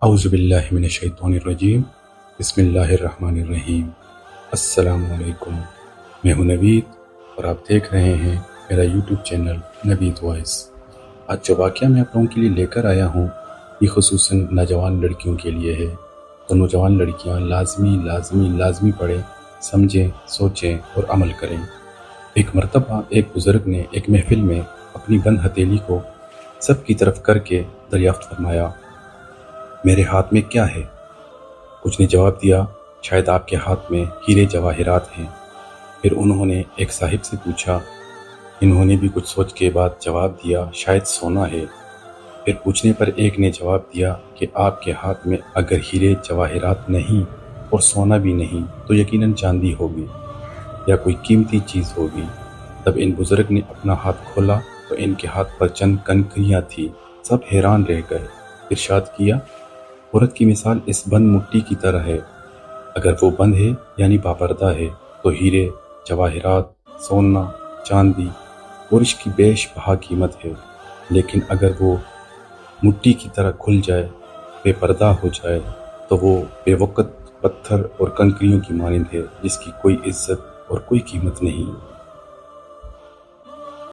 اعوذ باللہ من الشیطان الرجیم، بسم اللہ الرحمن الرحیم۔ السلام علیکم، میں ہوں نوید اور آپ دیکھ رہے ہیں میرا یوٹیوب چینل نوید وائس۔ آج جو واقعہ میں آپ لوگوں کے لیے لے کر آیا ہوں یہ خصوصاً نوجوان لڑکیوں کے لیے ہے۔ تو نوجوان لڑکیاں لازمی پڑھیں، سمجھیں، سوچیں اور عمل کریں۔ ایک مرتبہ ایک بزرگ نے ایک محفل میں اپنی بند ہتھیلی کو سب کی طرف کر کے دریافت فرمایا، میرے ہاتھ میں کیا ہے؟ کچھ نے جواب دیا، شاید آپ کے ہاتھ میں ہیرے جواہرات ہیں۔ پھر انہوں نے ایک صاحب سے پوچھا، انہوں نے بھی کچھ سوچ کے بعد جواب دیا، شاید سونا ہے۔ پھر پوچھنے پر ایک نے جواب دیا کہ آپ کے ہاتھ میں اگر ہیرے جواہرات نہیں اور سونا بھی نہیں تو یقیناً چاندی ہوگی یا کوئی قیمتی چیز ہوگی۔ تب ان بزرگ نے اپنا ہاتھ کھولا تو ان کے ہاتھ پر چند کنکریاں تھیں۔ سب حیران رہ گئے۔ ارشاد کیا، عورت کی مثال اس بند مٹی کی طرح ہے، اگر وہ بند ہے یعنی پابردہ ہے تو ہیرے جواہرات، سونا، چاندی اور اس کی بیش بہا قیمت ہے، لیکن اگر وہ مٹی کی طرح کھل جائے، بے پردہ ہو جائے تو وہ بے وقت پتھر اور کنکریوں کی مانند ہے جس کی کوئی عزت اور کوئی قیمت نہیں۔